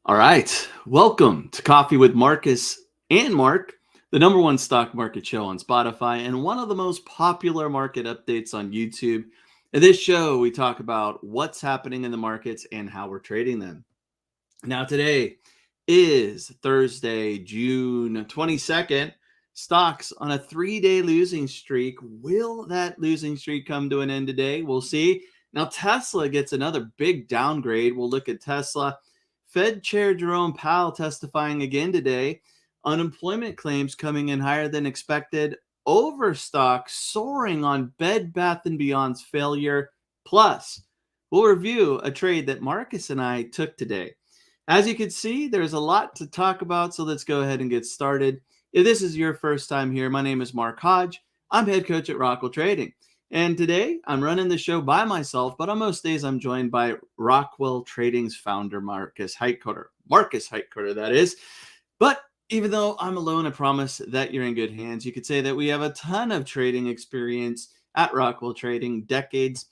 All right. Welcome to Coffee with Marcus and Mark, the number one stock market show on Spotify and one of the most popular market updates on YouTube. In this show, we talk about what's happening in the markets and how we're trading them. Now, today is Thursday, June 22nd. Stocks on a 3-day losing streak. Will that losing streak come to an end today? We'll see. Now, Tesla gets another big downgrade. We'll look at Tesla. Fed Chair Powell testifying again today. Unemployment claims coming in higher than expected. Overstock soaring on Bed Bath & Beyond's failure. Plus, we'll review a trade that Markus and I took today. As you can see, there's a lot to talk about, so let's go ahead and get started. If this is your first time here, my name is Mark Hodge. I'm head coach at Rockwell Trading. And today, I'm running the show by myself, but on most days, I'm joined by Rockwell Trading's founder, Markus Heitkoetter, that is. But even though I'm alone, I promise that you're in good hands. You could say that we have a ton of trading experience at Rockwell Trading, decades,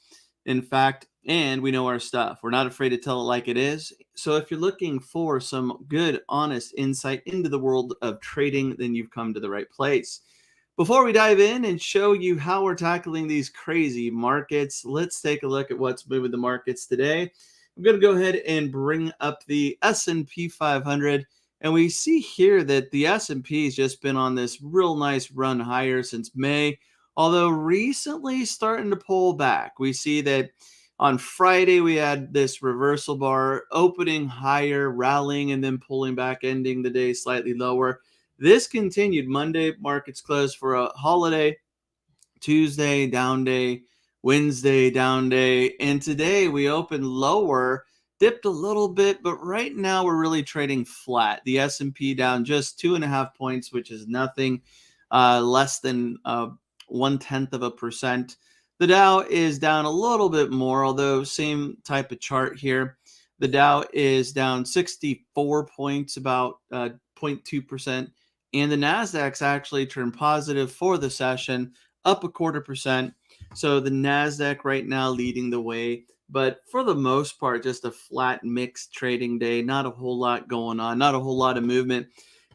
in fact, and we know our stuff. We're not afraid to tell it like it is. So if you're looking for some good, honest insight into the world of trading, then you've come to the right place. Before we dive in and show you how we're tackling these crazy markets, let's take a look at what's moving the markets today. I'm going to go ahead and bring up the S&P 500. And we see here that the S&P has just been on this real nice run higher since May, although recently starting to pull back. We see that on Friday, we had this reversal bar opening higher, rallying, and then pulling back, ending the day slightly lower. This continued. Monday, markets closed for a holiday. Tuesday, down day. Wednesday, down day. And today, we opened lower, dipped a little bit, but right now, we're really trading flat. The S&P down just 2.5 points, which is nothing, less than 0.1%. The Dow is down a little bit more, although same type of chart here. The Dow is down 64 points, about 0.2%. And the NASDAQ's actually turned positive for the session, up 0.25%. So the NASDAQ right now leading the way. But for the most part, just a flat mixed trading day. Not a whole lot going on, not a whole lot of movement.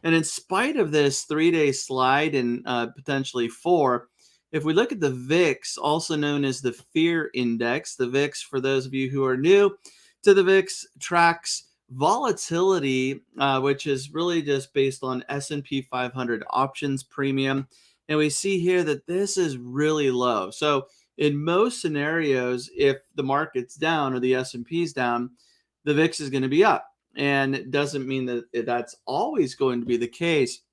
And in spite of this 3-day slide and potentially 4, if we look at the VIX, also known as the Fear Index, the VIX, for those of you who are new to the VIX, tracks volatility, which is really just based on S&P 500 options premium. And we see here that this is really low. So in most scenarios, if the market's down or the S&P's down, the VIX is going to be up. And it doesn't mean that that's always going to be the case.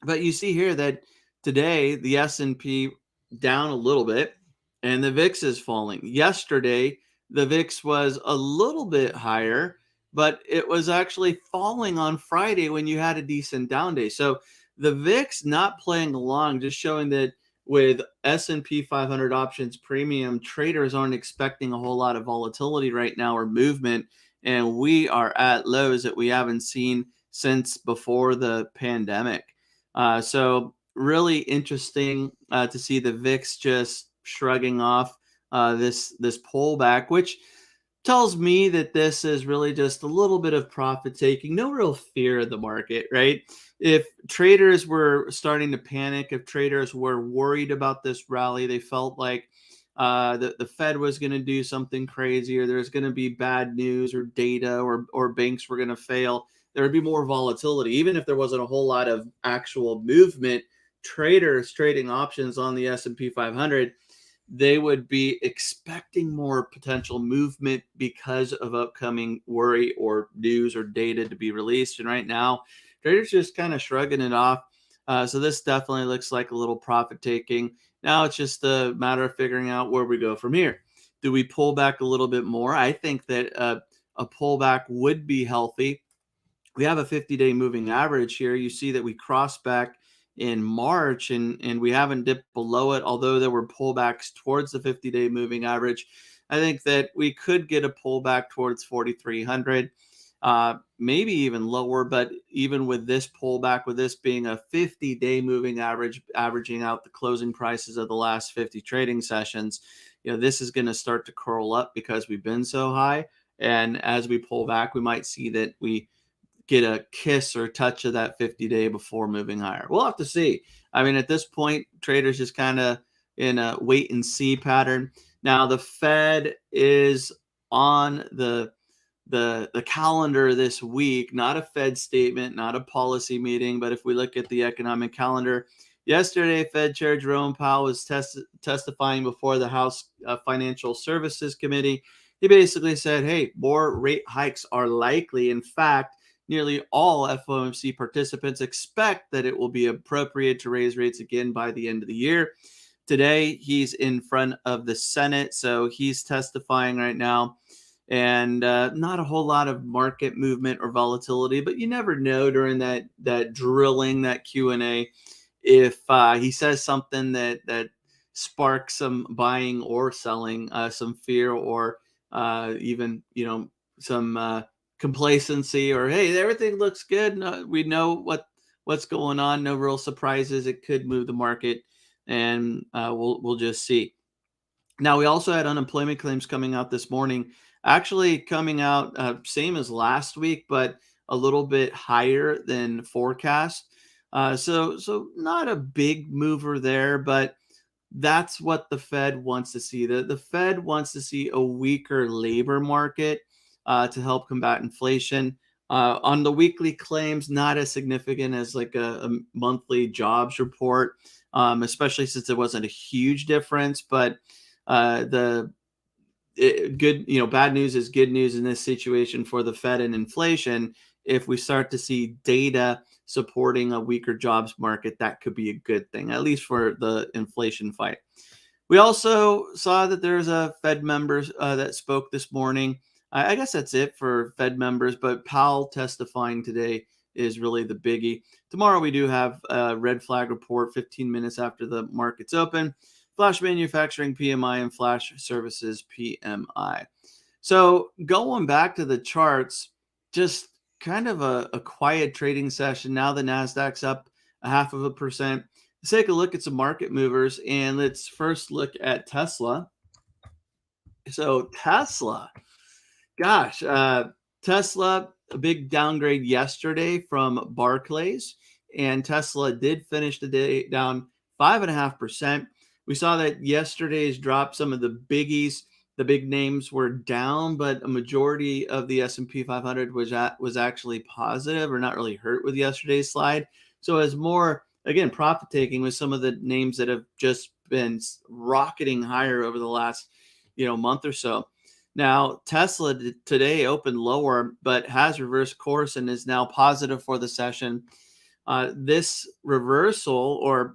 But you see here that today, the S&P down a little bit, and the VIX is falling. Yesterday, the VIX was a little bit higher, but it was actually falling on Friday when you had a decent down day. So the VIX not playing along, just showing that with S&P 500 options premium, traders aren't expecting a whole lot of volatility right now or movement, and we are at lows that we haven't seen since before the pandemic. So really interesting to see the VIX just shrugging off this pullback, which tells me that this is really just a little bit of profit taking, no real fear of the market, right? If traders were starting to panic, if traders were worried about this rally, they felt like the Fed was going to do something crazy, or there's going to be bad news or data, or banks were going to fail, there would be more volatility. Even if there wasn't a whole lot of actual movement, traders trading options on the S&P 500, they would be expecting more potential movement because of upcoming worry or news or data to be released. And right now, traders just kind of shrugging it off. So this definitely looks like a little profit taking. Now it's just a matter of figuring out where we go from here. Do we pull back a little bit more? I think that a pullback would be healthy. We have a 50-day moving average here. You see that we crossed back in March and we haven't dipped below it, although there were pullbacks towards the 50-day moving average. I think that we could get a pullback towards 4,300, maybe even lower. But even with this pullback, with this being a 50-day moving average, averaging out the closing prices of the last 50 trading sessions, this is going to start to curl up because we've been so high. And as we pull back, we might see that we get a kiss or touch of that 50-day before moving higher. We'll have to see. I mean, at this point, traders just kind of in a wait and see pattern. Now, the Fed is on the calendar this week, not a Fed statement, not a policy meeting, but if we look at the economic calendar, yesterday Fed Chair Jerome Powell was testifying before the House Financial Services Committee. He basically said, hey, more rate hikes are likely. In fact, nearly all FOMC participants expect that it will be appropriate to raise rates again by the end of the year. Today, he's in front of the Senate, so he's testifying right now. And not a whole lot of market movement or volatility, but you never know during that drilling, that Q&A, if he says something that sparks some buying or selling, some fear, or even some complacency, or hey, everything looks good. No, we know what's going on. No real surprises. It could move the market, and we'll just see. Now, we also had unemployment claims coming out this morning, actually coming out same as last week, but a little bit higher than forecast. So not a big mover there, but that's what the Fed wants to see. The Fed wants to see a weaker labor market to help combat inflation. On the weekly claims, not as significant as like a monthly jobs report, especially since it wasn't a huge difference. But bad news is good news in this situation for the Fed and inflation. If we start to see data supporting a weaker jobs market, that could be a good thing, at least for the inflation fight. We also saw that there's a Fed members that spoke this morning. I guess that's it for Fed members, but Powell testifying today is really the biggie. Tomorrow we do have a red flag report 15 minutes after the markets open. Flash manufacturing PMI and flash services PMI. So going back to the charts, just kind of a quiet trading session. Now the Nasdaq's up 0.5%. Let's take a look at some market movers, and let's first look at Tesla. So Tesla, Tesla, a big downgrade yesterday from Barclays, and Tesla did finish the day down 5.5%. We saw that yesterday's drop, some of the biggies, the big names were down, but a majority of the S&P 500 was actually positive, or not really hurt with yesterday's slide. So as more, again, profit taking with some of the names that have just been rocketing higher over the last month or so. Now, Tesla today opened lower, but has reversed course and is now positive for the session. This reversal, or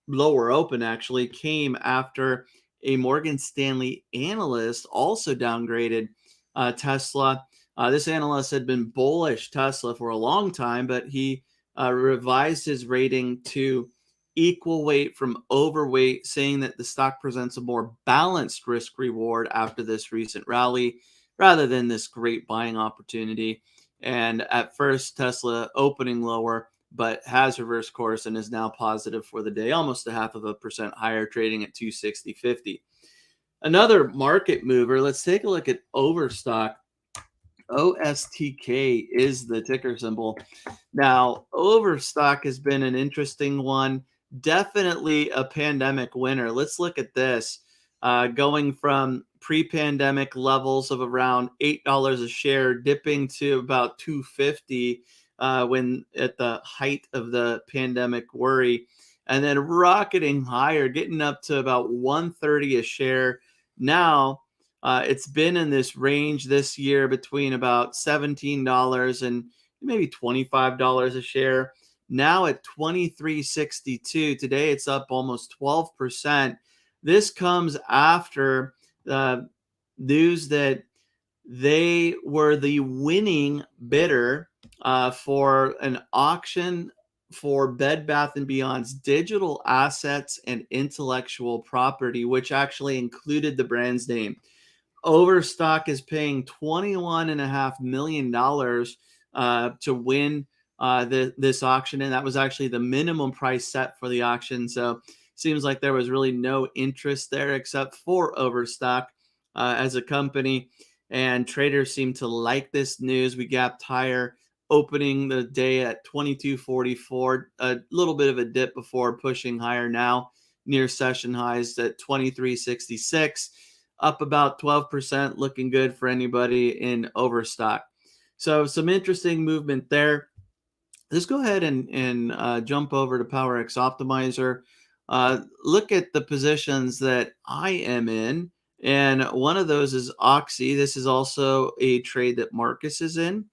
lower open, actually came after a Morgan Stanley analyst also downgraded Tesla. This analyst had been bullish Tesla for a long time, but he revised his rating to equal weight from overweight, saying that the stock presents a more balanced risk reward after this recent rally rather than this great buying opportunity. And at first, Tesla opening lower, but has reversed course and is now positive for the day, almost 0.5% higher, trading at 260.50. Another market mover, let's take a look at Overstock. OSTK is the ticker symbol. Now, Overstock has been an interesting one, definitely a pandemic winner. Let's look at this. Going from pre-pandemic levels of around $8 a share, dipping to about $2.50 when at the height of the pandemic worry, and then rocketing higher, getting up to about $1.30 a share. Now, it's been in this range this year between about $17 and maybe $25 a share. Now at $23.62. Today it's up almost 12%. This comes after the news that they were the winning bidder for an auction for Bed Bath & Beyond's digital assets and intellectual property, which actually included the brand's name. Overstock is paying $21.5 million to win this auction, and that was actually the minimum price set for the auction. So seems like there was really no interest there except for Overstock as a company, and traders seem to like this news. We gapped higher opening the day at 22.44, a little bit of a dip before pushing higher now near session highs at 23.66, up about 12%, looking good for anybody in Overstock. So some interesting movement there. Let's go ahead and jump over to PowerX Optimizer. Look at the positions that I am in, and one of those is Oxy. This is also a trade that Marcus is in.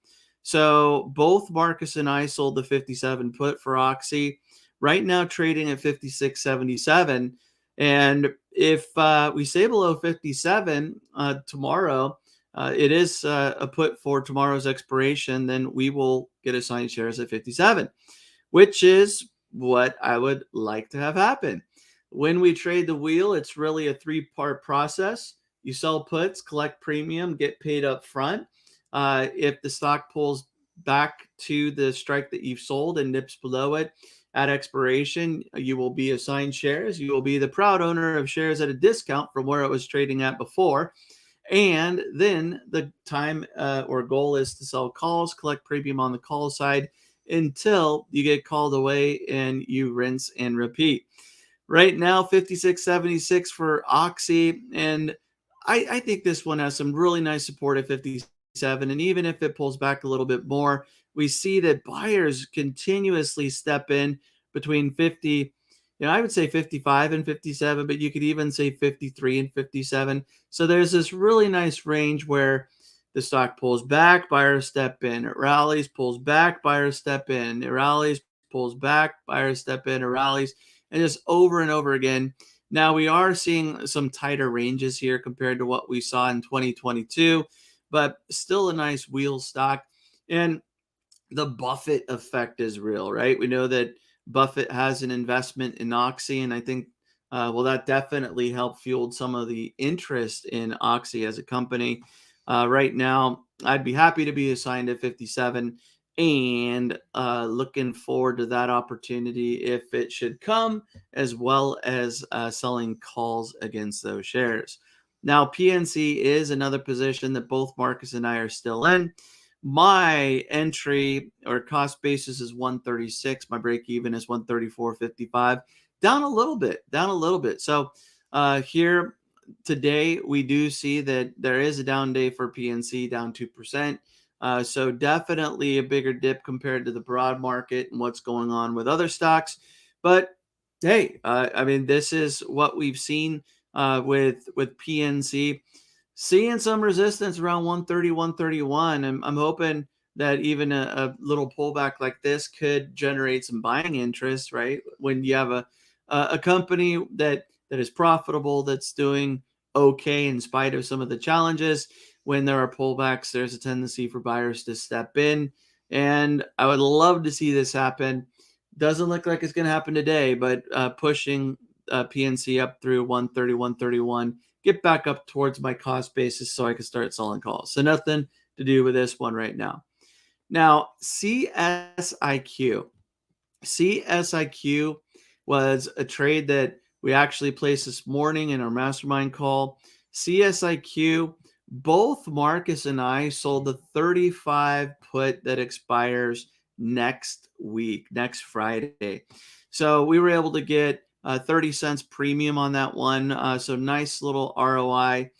So both Marcus and I sold the 57 put for Oxy. Right now trading at 56.77. And if we stay below 57 tomorrow, it is a put for tomorrow's expiration, then we will get assigned shares at 57, which is what I would like to have happen. When we trade the wheel, it's really a three-part process. You sell puts, collect premium, get paid up front. If the stock pulls back to the strike that you've sold and dips below it at expiration, you will be assigned shares. You will be the proud owner of shares at a discount from where it was trading at before. And then the time or goal is to sell calls, collect premium on the call side until you get called away and you rinse and repeat. Right now, 56.76 for Oxy. And I think this one has some really nice support at 57. And even if it pulls back a little bit more, we see that buyers continuously step in between 50. I would say 55 and 57, but you could even say 53 and 57. So there's this really nice range where the stock pulls back, buyers step in, it rallies, pulls back, buyers step in, it rallies, pulls back, buyers step in, it rallies, and just over and over again. Now we are seeing some tighter ranges here compared to what we saw in 2022, but still a nice wheel stock. And the Buffett effect is real, right? We know that Buffett has an investment in Oxy, and I think, that definitely helped fuel some of the interest in Oxy as a company. Right now, I'd be happy to be assigned at 57 and looking forward to that opportunity if it should come, as well as selling calls against those shares. Now, PNC is another position that both Marcus and I are still in. My entry or cost basis is 136. My break even is 134.55. Down a little bit. So here today, we do see that there is a down day for PNC, down 2%. So definitely a bigger dip compared to the broad market and what's going on with other stocks. But hey, this is what we've seen with PNC. Seeing some resistance around 130, 131. I'm hoping that even a little pullback like this could generate some buying interest, right? When you have a company that is profitable, that's doing okay in spite of some of the challenges. When there are pullbacks, there's a tendency for buyers to step in. And I would love to see this happen. Doesn't look like it's going to happen today, but pushing PNC up through 130, 131, get back up towards my cost basis so I can start selling calls. So nothing to do with this one right now. Now, CSIQ. CSIQ was a trade that we actually placed this morning in our mastermind call. CSIQ, both Marcus and I sold the 35 put that expires next week, next Friday. So we were able to get 30 cents premium on that one. So nice little ROI.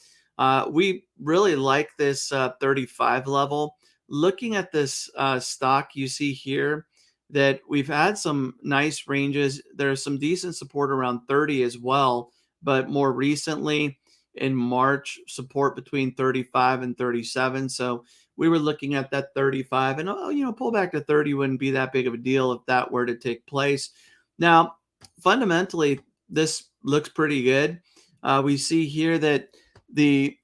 We really like this 35 level. Looking at this stock, you see here that we've had some nice ranges. There's some decent support around 30 as well, but more recently in March, support between 35 and 37. So we were looking at that 35, and pull back to 30 wouldn't be that big of a deal if that were to take place. Now, fundamentally, this looks pretty good. We see here that the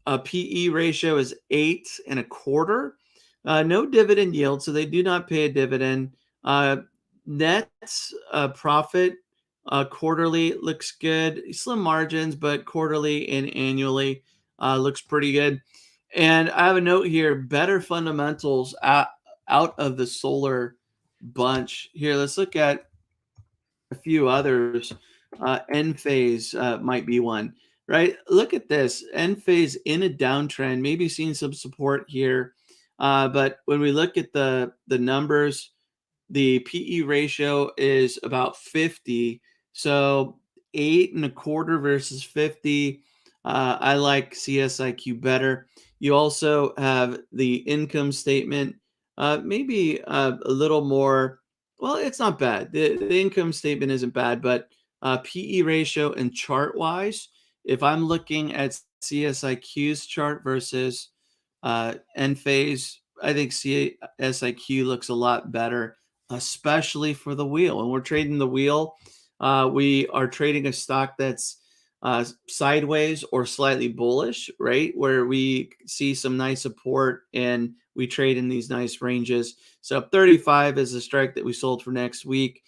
PE ratio is 8.25. No dividend yield, so they do not pay a dividend. Net profit quarterly looks good. Slim margins, but quarterly and annually looks pretty good. And I have a note here, better fundamentals out of the solar bunch. Here, let's look at a few others. Enphase might be one, right? Look at this. Enphase in a downtrend, maybe seeing some support here. But when we look at the numbers, the PE ratio is about 50. So 8.25 versus 50. I like CSIQ better. You also have the income statement, maybe a little more. Well, it's not bad. The income statement isn't bad, but PE ratio and chart wise, if I'm looking at CSIQ's chart versus Enphase, I think CSIQ looks a lot better, especially for the wheel. When we're trading the wheel, we are trading a stock that's sideways or slightly bullish, right? Where we see some nice support and we trade in these nice ranges. So 35 is the strike that we sold for next week.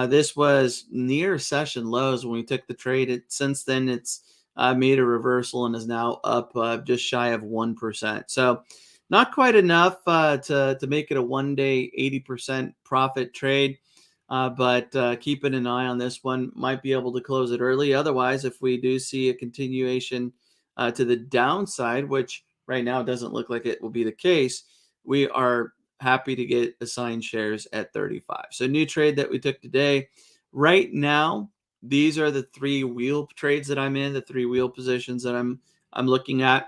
This was near session lows when we took the trade. Since then, it's made a reversal and is now up just shy of 1%. So not quite enough to make it a 1 day 80% profit trade. But keeping an eye on this one, might be able to close it early. Otherwise, if we do see a continuation to the downside, which right now doesn't look like it will be the case, we are happy to get assigned shares at 35. So new trade that we took today. Right now, these are the three wheel trades that I'm in, the three wheel positions that I'm looking at.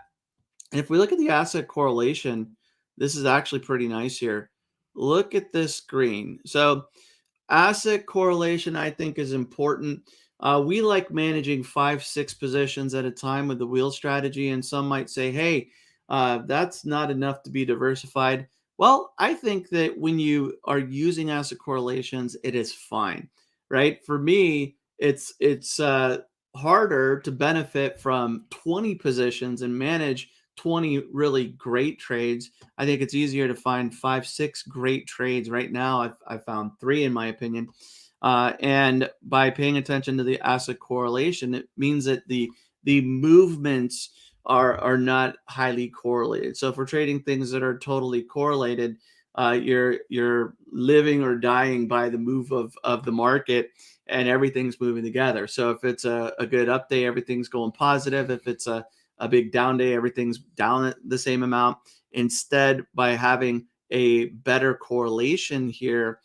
And if we look at the asset correlation, this is actually pretty nice here. Look at this green. So asset correlation, I think, is important. We like managing 5, 6 positions at a time with the wheel strategy, and some might say, "Hey, that's not enough to be diversified." Well, I think that when you are using asset correlations, it is fine, right? For me, it's harder to benefit from 20 positions and manage 20 really great trades. I think it's easier to find 5, 6 great trades. Right now, I've found 3 in my opinion. And by paying attention to the asset correlation, it means that the movements are not highly correlated. So if we're trading things that are totally correlated, you're living or dying by the move of the market, and everything's moving together. So if it's a good up day, everything's going positive. If it's a big down day, everything's down at the same amount. Instead, by having a better uh, correlation here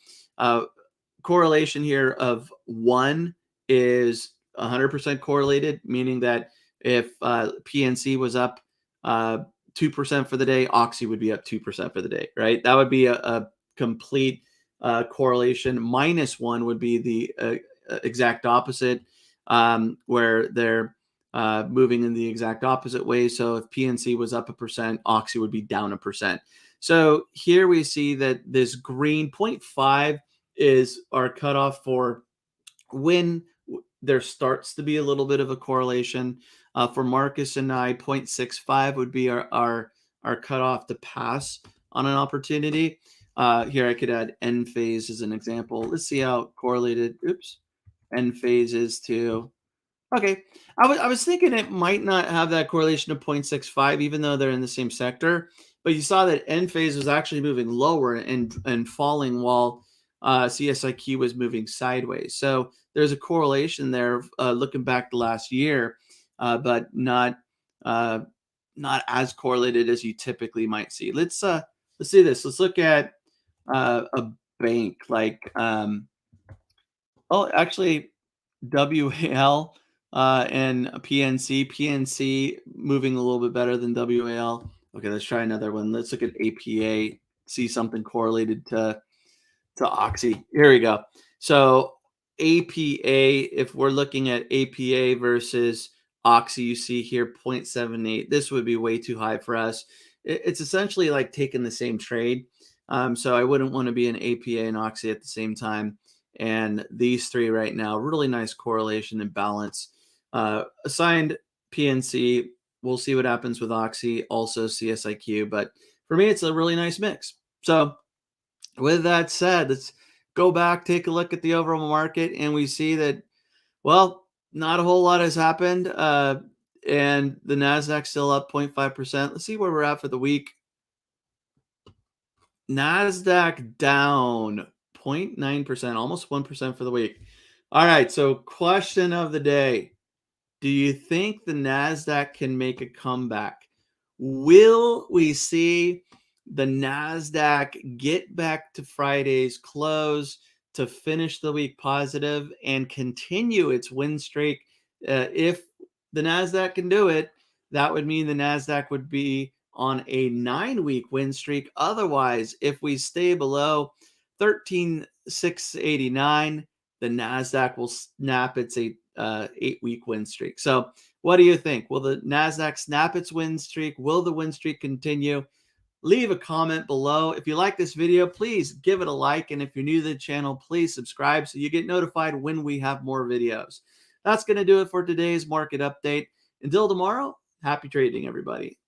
of 1 is 100% correlated, meaning that if PNC was up 2% for the day, Oxy would be up 2% for the day, right? That would be a complete correlation. -1 would be the exact opposite, where they're moving in the exact opposite way. So if PNC was up 1%, Oxy would be down 1%. So here we see that this green 0.5 is our cutoff for when there starts to be a little bit of a correlation. For Markus and I, 0.65 would be our cutoff to pass on an opportunity. Here I could add N phase as an example. Let's see how correlated, N phase is to. Okay. I was thinking it might not have that correlation of 0.65, even though they're in the same sector. But you saw that N phase was actually moving lower and falling while CSIQ was moving sideways. So there's a correlation there, looking back to last year, but uh, not as correlated as you typically might see. Let's see this. Let's look at a bank like actually WAL and PNC. PNC moving a little bit better than WAL. Okay, let's try another one. Let's look at APA, see something correlated to Oxy. Here we go. So APA, if we're looking at APA versus Oxy, you see here 0.78. This would be way too high for us. It's essentially like taking the same trade. So I wouldn't want to be an APA and Oxy at the same time. And these three right now, really nice correlation and balance. Assigned PNC, we'll see what happens with Oxy, also CSIQ. But for me, it's a really nice mix. So with that said, let's go back, take a look at the overall market, and we see that, well, not a whole lot has happened. And the NASDAQ's still up 0.5%. Let's see where we're at for the week. NASDAQ down 0.9%, almost 1% for the week. All right, so question of the day. Do you think the NASDAQ can make a comeback? Will we see the NASDAQ get back to Friday's close to finish the week positive and continue its win streak. If the NASDAQ can do it, that would mean the NASDAQ would be on a 9-week win streak. Otherwise, if we stay below 13,689, the NASDAQ will snap its 8-week win streak. So what do you think? Will the NASDAQ snap its win streak? Will the win streak continue? Leave a comment below. If you like this video, please give it a like. And if you're new to the channel, please subscribe so you get notified when we have more videos. That's going to do it for today's market update. Until tomorrow, happy trading, everybody.